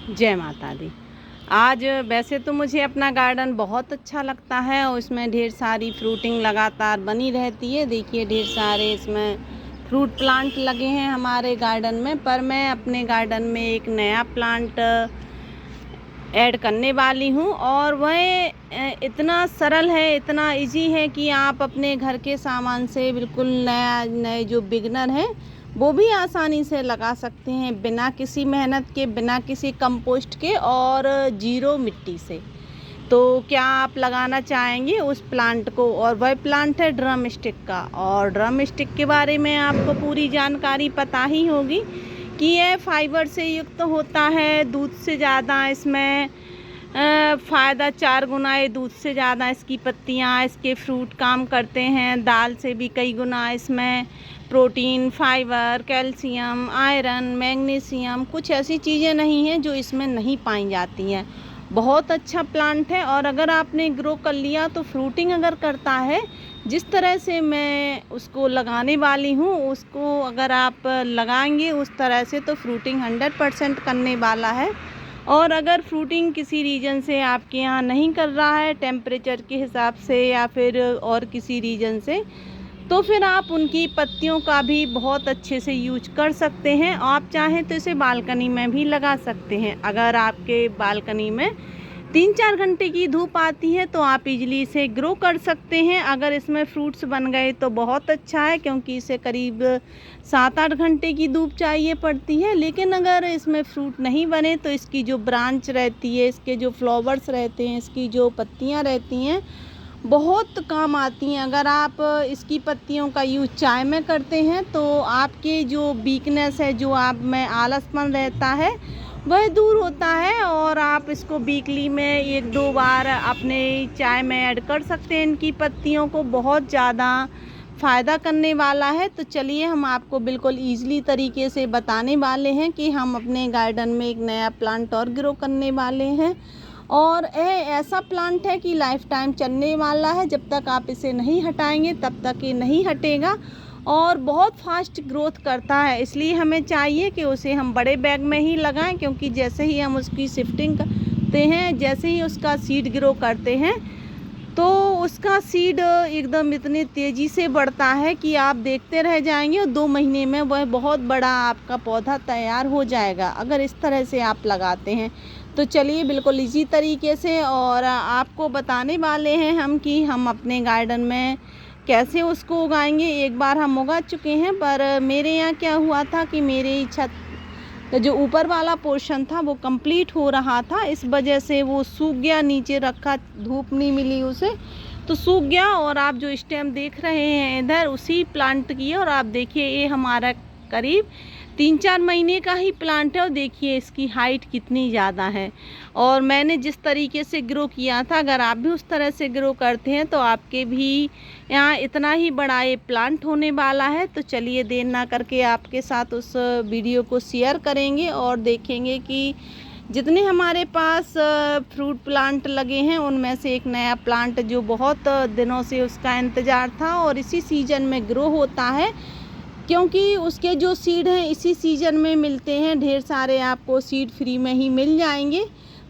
जय माता दी। आज वैसे तो मुझे अपना गार्डन बहुत अच्छा लगता है और इसमें ढेर सारी फ्रूटिंग लगातार बनी रहती है। देखिए ढेर सारे इसमें फ्रूट प्लांट लगे हैं हमारे गार्डन में, पर मैं अपने गार्डन में एक नया प्लांट ऐड करने वाली हूँ और वह इतना सरल है, इतना इजी है कि आप अपने घर के सामान से बिल्कुल नए जो बिगनर हैं वो भी आसानी से लगा सकते हैं, बिना किसी मेहनत के, बिना किसी कंपोस्ट के और जीरो मिट्टी से। तो क्या आप लगाना चाहेंगे उस प्लांट को? और वह प्लांट है ड्रम स्टिक का। और ड्रम स्टिक के बारे में आपको पूरी जानकारी पता ही होगी कि यह फाइबर से युक्त होता है। दूध से ज़्यादा इसमें फ़ायदा 4 गुना है, दूध से ज़्यादा इसकी पत्तियाँ, इसके फ्रूट काम करते हैं। दाल से भी कई गुना इसमें protein, fibre, calcium, iron, magnesium, कुछ ऐसी चीज़ें नहीं हैं जो इसमें नहीं पाई जाती हैं। बहुत अच्छा प्लांट है और अगर आपने ग्रो कर लिया तो फ्रूटिंग अगर करता है, जिस तरह से मैं उसको लगाने वाली हूँ, उसको अगर आप लगाएंगे उस तरह से तो फ्रूटिंग 100% करने वाला है। और अगर फ्रूटिंग किसी रीजन से आपके यहाँ नहीं कर रहा है, टेम्परेचर के हिसाब से या फिर और किसी रीजन से, तो फिर आप उनकी पत्तियों का भी बहुत अच्छे से यूज कर सकते हैं। आप चाहें तो इसे बालकनी में भी लगा सकते हैं। अगर आपके बालकनी में 3-4 घंटे की धूप आती है तो आप इजीली इसे ग्रो कर सकते हैं। अगर इसमें फ्रूट्स बन गए तो बहुत अच्छा है, क्योंकि इसे करीब 7-8 घंटे की धूप चाहिए पड़ती है। लेकिन अगर इसमें फ्रूट नहीं बने तो इसकी जो ब्रांच रहती है, इसके जो फ्लावर्स रहते हैं, इसकी जो पत्तियां रहती हैं, बहुत काम आती हैं। अगर आप इसकी पत्तियों का यूज चाय में करते हैं तो आपके जो वीकनेस है, जो आप में आलसपन रहता है, वह दूर होता है। और आप इसको वीकली में 1-2 बार अपने चाय में ऐड कर सकते हैं। इनकी पत्तियों को बहुत ज़्यादा फ़ायदा करने वाला है। तो चलिए हम आपको बिल्कुल ईज़िली तरीके से बताने वाले हैं कि हम अपने गार्डन में एक नया प्लांट और ग्रो करने वाले हैं। और यह ऐसा प्लांट है कि लाइफ टाइम चलने वाला है। जब तक आप इसे नहीं हटाएंगे तब तक ये नहीं हटेगा और बहुत फास्ट ग्रोथ करता है। इसलिए हमें चाहिए कि उसे हम बड़े बैग में ही लगाएं, क्योंकि जैसे ही हम उसकी शिफ्टिंग करते हैं, जैसे ही उसका सीड ग्रो करते हैं, तो उसका सीड एकदम इतनी तेज़ी से बढ़ता है कि आप देखते रह जाएंगे और 2 महीने में वह बहुत बड़ा आपका पौधा तैयार हो जाएगा, अगर इस तरह से आप लगाते हैं। तो चलिए बिल्कुल इजी तरीके से और आपको बताने वाले हैं हम कि हम अपने गार्डन में कैसे उसको उगाएंगे। एक बार हम उगा चुके हैं, पर मेरे यहाँ क्या हुआ था कि मेरी छत तो जो ऊपर वाला पोर्शन था वो कंप्लीट हो रहा था, इस वजह से वो सूख गया। नीचे रखा, धूप नहीं मिली उसे, तो सूख गया। और आप जो स्टेम देख रहे हैं इधर, उसी प्लांट की है। और आप देखिए ये हमारा करीब 3-4 महीने का ही प्लांट है और देखिए इसकी हाइट कितनी ज़्यादा है। और मैंने जिस तरीके से ग्रो किया था, अगर आप भी उस तरह से ग्रो करते हैं तो आपके भी यहाँ इतना ही बड़ा ये प्लांट होने वाला है। तो चलिए देर ना करके आपके साथ उस वीडियो को शेयर करेंगे और देखेंगे कि जितने हमारे पास फ्रूट प्लांट लगे हैं उनमें से एक नया प्लांट जो बहुत दिनों से उसका इंतज़ार था और इसी सीज़न में ग्रो होता है, क्योंकि उसके जो सीड हैं इसी सीज़न में मिलते हैं। ढेर सारे आपको सीड फ्री में ही मिल जाएंगे,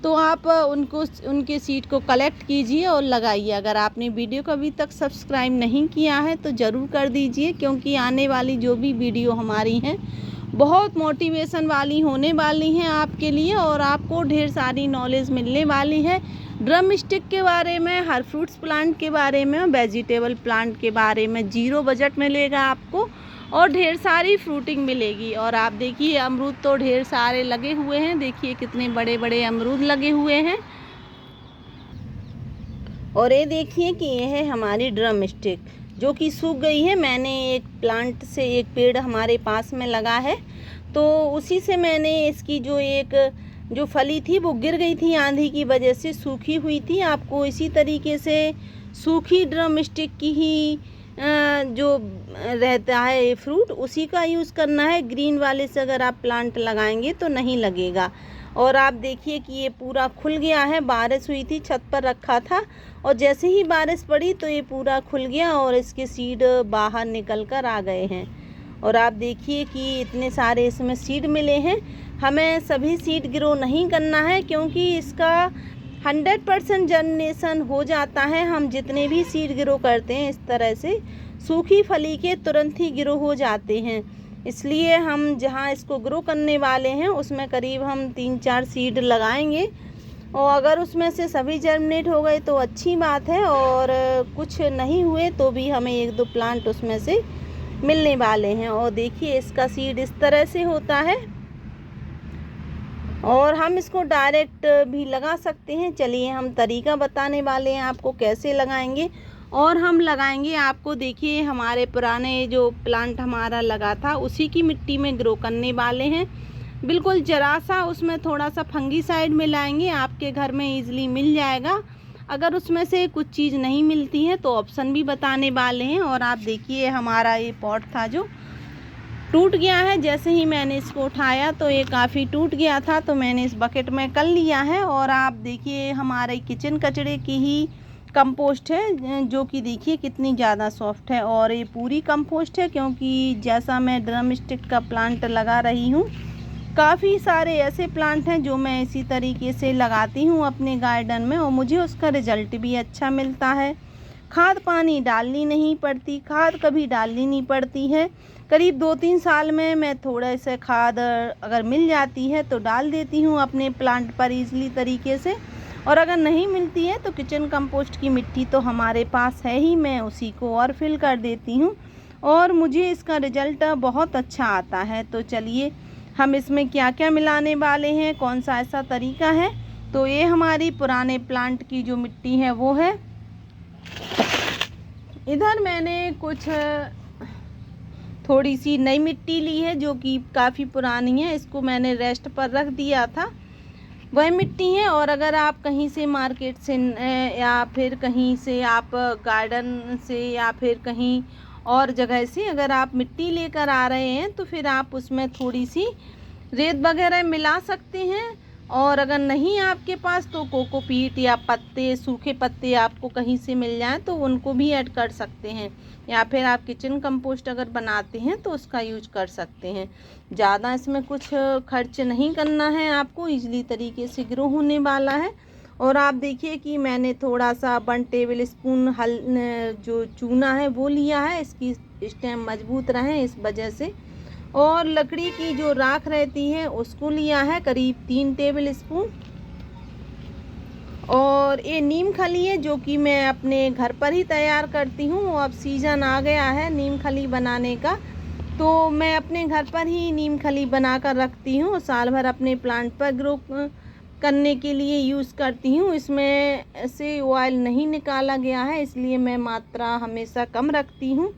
तो आप उनके सीड को कलेक्ट कीजिए और लगाइए। अगर आपने वीडियो को अभी तक सब्सक्राइब नहीं किया है तो ज़रूर कर दीजिए, क्योंकि आने वाली जो भी वीडियो हमारी हैं बहुत मोटिवेशन वाली होने वाली हैं आपके लिए और आपको ढेर सारी नॉलेज मिलने वाली है ड्रम स्टिक के बारे में, हर फ्रूट्स प्लांट के बारे में, वेजिटेबल प्लांट के बारे में। जीरो बजट मिलेगा आपको और ढेर सारी फ्रूटिंग मिलेगी। और आप देखिए अमरूद तो ढेर सारे लगे हुए हैं, देखिए कितने बड़े बड़े अमरूद लगे हुए हैं। और ये देखिए कि ये है हमारी ड्रम स्टिक जो कि सूख गई है। मैंने एक प्लांट से एक पेड़ हमारे पास में लगा है, तो उसी से मैंने इसकी जो फली थी वो गिर गई थी, आंधी की वजह से सूखी हुई थी। आपको इसी तरीके से सूखी ड्रम स्टिक की ही जो रहता है ये फ्रूट, उसी का यूज़ करना है। ग्रीन वाले से अगर आप प्लांट लगाएंगे तो नहीं लगेगा। और आप देखिए कि ये पूरा खुल गया है। बारिश हुई थी, छत पर रखा था और जैसे ही बारिश पड़ी तो ये पूरा खुल गया और इसके सीड बाहर निकल कर आ गए हैं। और आप देखिए कि इतने सारे इसमें सीड मिले हैं। हमें सभी सीड ग्रो नहीं करना है क्योंकि इसका 100% जर्मिनेशन हो जाता है। हम जितने भी सीड ग्रो करते हैं इस तरह से सूखी फली के तुरंत ही ग्रो हो जाते हैं। इसलिए हम जहाँ इसको ग्रो करने वाले हैं उसमें करीब हम 3-4 सीड लगाएंगे और अगर उसमें से सभी जर्मिनेट हो गए तो अच्छी बात है, और कुछ नहीं हुए तो भी हमें 1-2 प्लांट उसमें से मिलने वाले हैं। और देखिए इसका सीड इस तरह से होता है और हम इसको डायरेक्ट भी लगा सकते हैं। चलिए हम तरीका बताने वाले हैं आपको कैसे लगाएंगे। और हम लगाएंगे आपको, देखिए हमारे पुराने जो प्लांट हमारा लगा था उसी की मिट्टी में ग्रो करने वाले हैं। बिल्कुल जरा सा उसमें थोड़ा सा फंगीसाइड मिलाएंगे, आपके घर में ईजिली मिल जाएगा। अगर उसमें से कुछ चीज़ नहीं मिलती है तो ऑप्शन भी बताने वाले हैं। और आप देखिए हमारा ये पॉट था जो टूट गया है, जैसे ही मैंने इसको उठाया तो ये काफ़ी टूट गया था, तो मैंने इस बकेट में कर लिया है। और आप देखिए हमारे किचन कचड़े की ही कंपोस्ट है जो कि देखिए कितनी ज़्यादा सॉफ्ट है। और ये पूरी कंपोस्ट है क्योंकि जैसा मैं ड्रम स्टिक का प्लांट लगा रही हूँ, काफ़ी सारे ऐसे प्लांट हैं जो मैं इसी तरीके से लगाती हूँ अपने गार्डन में और मुझे उसका रिजल्ट भी अच्छा मिलता है। खाद पानी डालनी नहीं पड़ती, खाद कभी डालनी नहीं पड़ती है। करीब 2-3 साल में मैं थोड़ा सा खाद अगर मिल जाती है तो डाल देती हूँ अपने प्लांट पर ईज़िली तरीके से। और अगर नहीं मिलती है तो किचन कंपोस्ट की मिट्टी तो हमारे पास है ही, मैं उसी को और फिल कर देती हूँ और मुझे इसका रिज़ल्ट बहुत अच्छा आता है। तो चलिए हम इसमें क्या क्या मिलाने वाले हैं, कौन सा ऐसा तरीका है। तो ये हमारी पुराने प्लांट की जो मिट्टी है वो है। इधर मैंने कुछ थोड़ी सी नई मिट्टी ली है जो कि काफ़ी पुरानी है, इसको मैंने रेस्ट पर रख दिया था, वह मिट्टी है। और अगर आप कहीं से मार्केट से या फिर कहीं से आप गार्डन से या फिर कहीं और जगह से अगर आप मिट्टी लेकर आ रहे हैं तो फिर आप उसमें थोड़ी सी रेत वगैरह मिला सकते हैं। और अगर नहीं आपके पास तो कोकोपीट या पत्ते, सूखे पत्ते आपको कहीं से मिल जाएं तो उनको भी ऐड कर सकते हैं, या फिर आप किचन कंपोस्ट अगर बनाते हैं तो उसका यूज कर सकते हैं। ज़्यादा इसमें कुछ खर्च नहीं करना है आपको, ईजिली तरीके से ग्रो होने वाला है। और आप देखिए कि मैंने थोड़ा सा 1 टेबल स्पून जो चूना है वो लिया है, इसकी स्टेम मजबूत रहे इस वजह से। और लकड़ी की जो राख रहती है उसको लिया है करीब 3 टेबल स्पून। और ये नीम खली है जो कि मैं अपने घर पर ही तैयार करती हूँ। अब सीज़न आ गया है नीम खली बनाने का, तो मैं अपने घर पर ही नीम खली बनाकर रखती हूँ, साल भर अपने प्लांट पर ग्रो करने के लिए यूज़ करती हूँ। इसमें से ऑयल नहीं निकाला गया है इसलिए मैं मात्रा हमेशा कम रखती हूँ,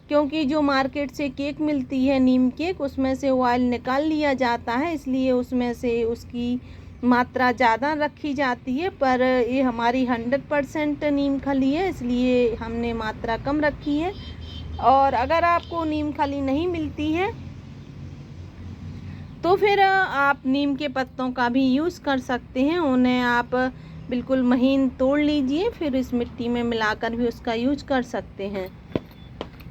क्योंकि जो मार्केट से केक मिलती है नीम केक उसमें से ऑयल निकाल लिया जाता है, इसलिए उसमें से उसकी मात्रा ज़्यादा रखी जाती है। पर ये हमारी 100% नीम खली है इसलिए हमने मात्रा कम रखी है। और अगर आपको नीम खली नहीं मिलती है तो फिर आप नीम के पत्तों का भी यूज़ कर सकते हैं, उन्हें आप बिल्कुल महीन तोड़ लीजिए, फिर इस मिट्टी में मिलाकर भी उसका यूज कर सकते हैं।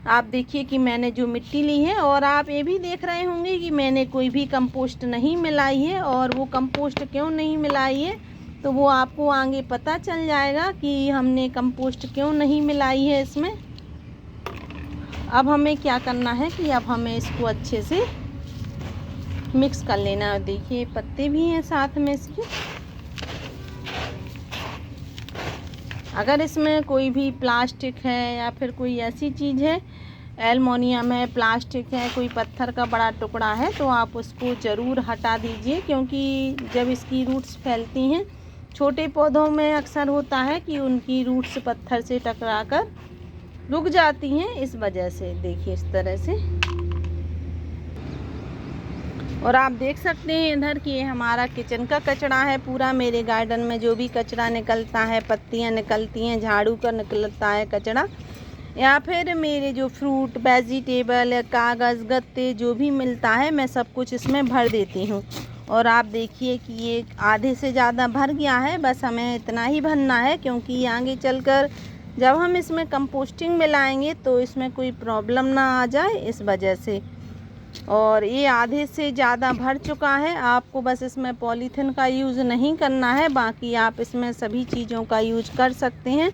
आप देखिए कि मैंने जो मिट्टी ली है, और आप ये भी देख रहे होंगे कि मैंने कोई भी कंपोस्ट नहीं मिलाई है, और वो कंपोस्ट क्यों नहीं मिलाई है तो वो आपको आगे पता चल जाएगा कि हमने कंपोस्ट क्यों नहीं मिलाई है इसमें। अब हमें क्या करना है कि अब हमें इसको अच्छे से मिक्स कर लेना। देखिए पत्ते भी हैं साथ में इसके। अगर इसमें कोई भी प्लास्टिक है या फिर कोई ऐसी चीज़ है, एल्युमिनियम है, प्लास्टिक है, कोई पत्थर का बड़ा टुकड़ा है, तो आप उसको ज़रूर हटा दीजिए, क्योंकि जब इसकी रूट्स फैलती हैं, छोटे पौधों में अक्सर होता है कि उनकी रूट्स पत्थर से टकराकर रुक जाती हैं, इस वजह से। देखिए इस तरह से। और आप देख सकते हैं इधर कि ये हमारा किचन का कचरा है पूरा। मेरे गार्डन में जो भी कचरा निकलता है, पत्तियां निकलती हैं, झाड़ू का निकलता है कचरा, या फिर मेरे जो फ्रूट, वेजिटेबल या कागज़, गत्ते जो भी मिलता है, मैं सब कुछ इसमें भर देती हूँ। और आप देखिए कि ये आधे से ज़्यादा भर गया है, बस हमें इतना ही भरना है, क्योंकि आगे चलकर जब हम इसमें कंपोस्टिंग मिलाएंगे तो इसमें कोई प्रॉब्लम ना आ जाए, इस वजह से। और ये आधे से ज़्यादा भर चुका है। आपको बस इसमें पॉलीथिन का यूज़ नहीं करना है, बाकी आप इसमें सभी चीज़ों का यूज़ कर सकते हैं।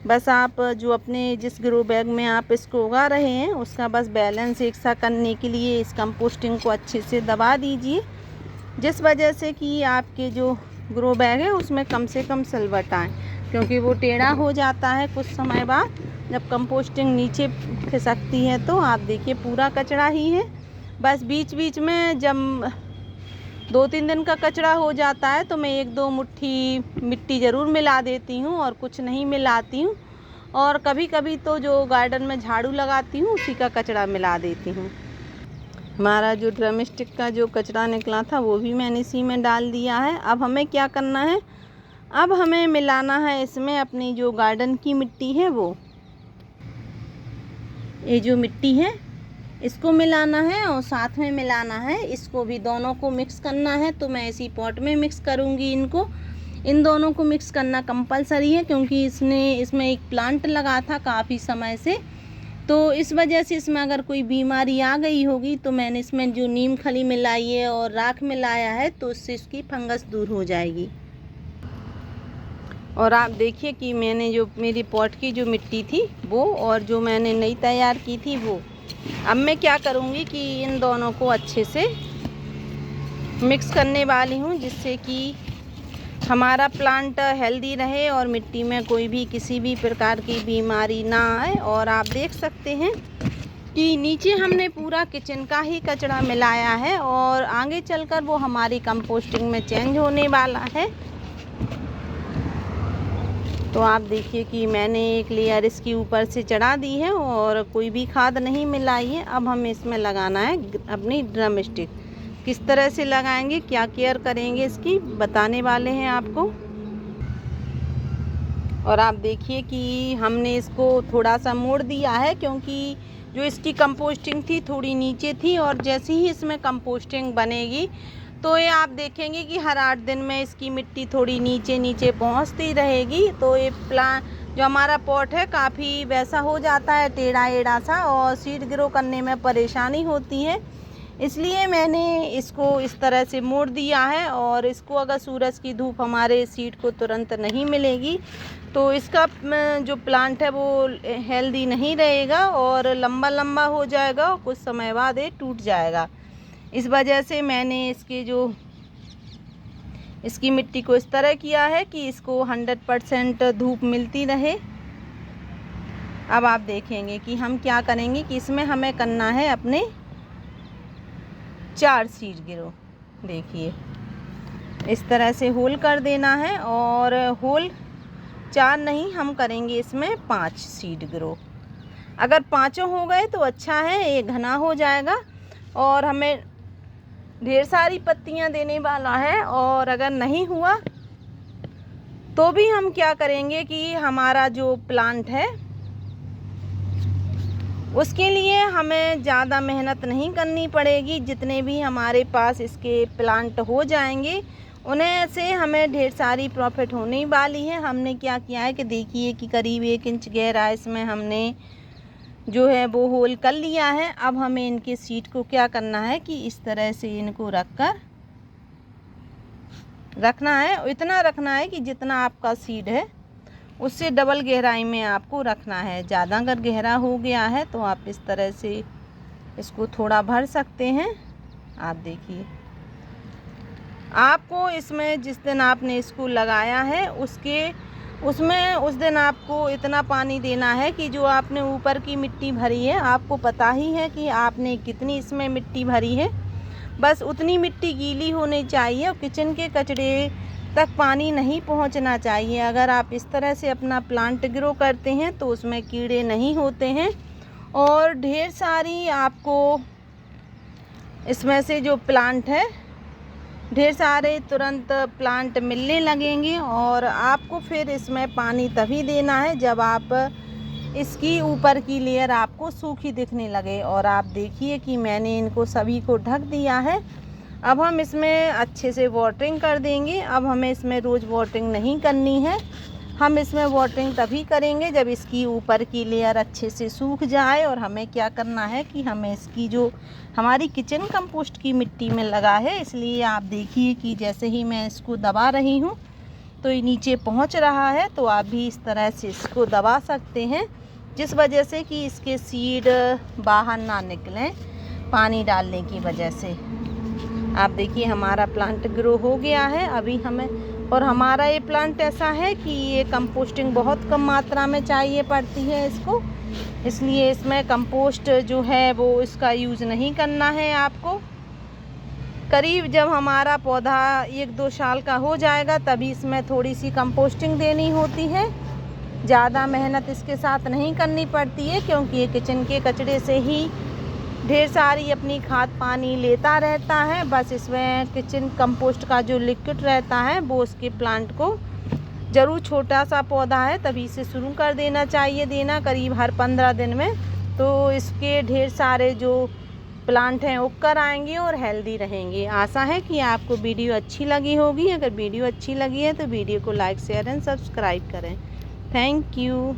बस आप जो अपने जिस ग्रो बैग में आप इसको उगा रहे हैं उसका बस बैलेंस एक सा करने के लिए इस कंपोस्टिंग को अच्छे से दबा दीजिए, जिस वजह से कि आपके जो ग्रो बैग है उसमें कम से कम सिलवट आए, क्योंकि वो टेढ़ा हो जाता है कुछ समय बाद जब कंपोस्टिंग नीचे खिसकती है। तो आप देखिए पूरा कचरा ही है। बस बीच बीच में जब 2-3 दिन का कचरा हो जाता है तो मैं 1-2 मुट्ठी मिट्टी ज़रूर मिला देती हूँ और कुछ नहीं मिलाती हूँ। और कभी कभी तो जो गार्डन में झाड़ू लगाती हूँ उसी का कचरा मिला देती हूँ। हमारा जो ड्रम स्टिक का जो कचरा निकला था वो भी मैंने इसी में डाल दिया है। अब हमें क्या करना है, अब हमें मिलाना है इसमें अपनी जो गार्डन की मिट्टी है, वो ये जो मिट्टी है इसको मिलाना है और साथ में मिलाना है इसको भी, दोनों को मिक्स करना है। तो मैं इसी पॉट में मिक्स करूँगी इनको। इन दोनों को मिक्स करना कंपलसरी है, क्योंकि इसमें एक प्लांट लगा था काफ़ी समय से, तो इस वजह से इसमें अगर कोई बीमारी आ गई होगी तो मैंने इसमें जो नीम खली मिलाई है और राख मिलाया है तो उससे इसकी फंगस दूर हो जाएगी। और आप देखिए कि मैंने जो मेरी पॉट की जो मिट्टी थी वो और जो मैंने नई तैयार की थी वो, अब मैं क्या करूँगी कि इन दोनों को अच्छे से मिक्स करने वाली हूँ, जिससे कि हमारा प्लांट हेल्दी रहे और मिट्टी में कोई भी किसी भी प्रकार की बीमारी ना आए। और आप देख सकते हैं कि नीचे हमने पूरा किचन का ही कचरा मिलाया है और आगे चलकर वो हमारी कंपोस्टिंग में चेंज होने वाला है। तो आप देखिए कि मैंने एक लेयर इसकी ऊपर से चढ़ा दी है और कोई भी खाद नहीं मिलाई है। अब हमें इसमें लगाना है अपनी ड्रम स्टिक। किस तरह से लगाएंगे, क्या केयर करेंगे इसकी, बताने वाले हैं आपको। और आप देखिए कि हमने इसको थोड़ा सा मोड़ दिया है, क्योंकि जो इसकी कंपोस्टिंग थी थोड़ी नीचे थी और जैसे ही इसमें कंपोस्टिंग बनेगी तो ये आप देखेंगे कि हर 8 दिन में इसकी मिट्टी थोड़ी नीचे नीचे पहुंचती रहेगी। तो ये प्लांट जो हमारा पॉट है काफ़ी वैसा हो जाता है टेढ़ा एढ़ा सा और सीड ग्रो करने में परेशानी होती है, इसलिए मैंने इसको इस तरह से मोड़ दिया है। और इसको अगर सूरज की धूप हमारे सीड को तुरंत नहीं मिलेगी तो इसका जो प्लांट है वो हेल्दी नहीं रहेगा और लंबा लंबा हो जाएगा और कुछ समय बाद ये टूट जाएगा। इस वजह से मैंने इसकी मिट्टी को इस तरह किया है कि इसको 100% धूप मिलती रहे। अब आप देखेंगे कि हम क्या करेंगे कि इसमें हमें करना है अपने 4 सीड ग्रो। देखिए इस तरह से होल कर देना है और होल 4 नहीं, हम करेंगे इसमें 5 सीड ग्रो। अगर 5 हो गए तो अच्छा है, ये घना हो जाएगा और हमें ढेर सारी पत्तियां देने वाला है। और अगर नहीं हुआ तो भी हम क्या करेंगे कि हमारा जो प्लांट है उसके लिए हमें ज़्यादा मेहनत नहीं करनी पड़ेगी। जितने भी हमारे पास इसके प्लांट हो जाएंगे उन्हें से हमें ढेर सारी प्रॉफिट होने वाली है। हमने क्या किया है कि देखिए कि करीब 1 इंच गहरा इसमें हमने जो है वो होल कर लिया है। अब हमें इनके सीड को क्या करना है कि इस तरह से इनको रखना है। इतना रखना है कि जितना आपका सीड है उससे डबल गहराई में आपको रखना है। ज़्यादा अगर गहरा हो गया है तो आप इस तरह से इसको थोड़ा भर सकते हैं। आप देखिए आपको इसमें जिस दिन आपने इसको लगाया है उस दिन आपको इतना पानी देना है कि जो आपने ऊपर की मिट्टी भरी है, आपको पता ही है कि आपने कितनी इसमें मिट्टी भरी है, बस उतनी मिट्टी गीली होनी चाहिए और किचन के कचरे तक पानी नहीं पहुंचना चाहिए। अगर आप इस तरह से अपना प्लांट ग्रो करते हैं तो उसमें कीड़े नहीं होते हैं और ढेर सारी आपको इसमें से जो प्लांट है ढेर सारे तुरंत प्लांट मिलने लगेंगे। और आपको फिर इसमें पानी तभी देना है जब आप इसकी ऊपर की लेयर आपको सूखी दिखने लगे। और आप देखिए कि मैंने इनको सभी को ढक दिया है। अब हम इसमें अच्छे से वाटरिंग कर देंगे। अब हमें इसमें रोज़ वाटरिंग नहीं करनी है, हम इसमें वाटरिंग तभी करेंगे जब इसकी ऊपर की लेयर अच्छे से सूख जाए। और हमें क्या करना है कि हमें इसकी जो हमारी किचन कंपोस्ट की मिट्टी में लगा है, इसलिए आप देखिए कि जैसे ही मैं इसको दबा रही हूँ तो ये नीचे पहुँच रहा है। तो आप भी इस तरह से इसको दबा सकते हैं, जिस वजह से कि इसके सीड बाहर ना निकलें पानी डालने की वजह से। आप देखिए हमारा प्लांट ग्रो हो गया है अभी हमें। और हमारा ये प्लांट ऐसा है कि ये कंपोस्टिंग बहुत कम मात्रा में चाहिए पड़ती है इसको, इसलिए इसमें कंपोस्ट जो है वो इसका यूज़ नहीं करना है आपको। करीब जब हमारा पौधा 1-2 साल का हो जाएगा तभी इसमें थोड़ी सी कंपोस्टिंग देनी होती है। ज़्यादा मेहनत इसके साथ नहीं करनी पड़ती है, क्योंकि ये किचन के कचरे से ही ढेर सारी अपनी खाद पानी लेता रहता है। बस इसमें किचन कंपोस्ट का जो लिक्विड रहता है वो उसके प्लांट को ज़रूर, छोटा सा पौधा है तभी से शुरू कर देना चाहिए देना, करीब हर 15 दिन में। तो इसके ढेर सारे जो प्लांट हैं उगकर आएंगे और हेल्दी रहेंगे। आशा है कि आपको वीडियो अच्छी लगी होगी। अगर वीडियो अच्छी लगी है तो वीडियो को लाइक शेयर एंड सब्सक्राइब करें। Thank you.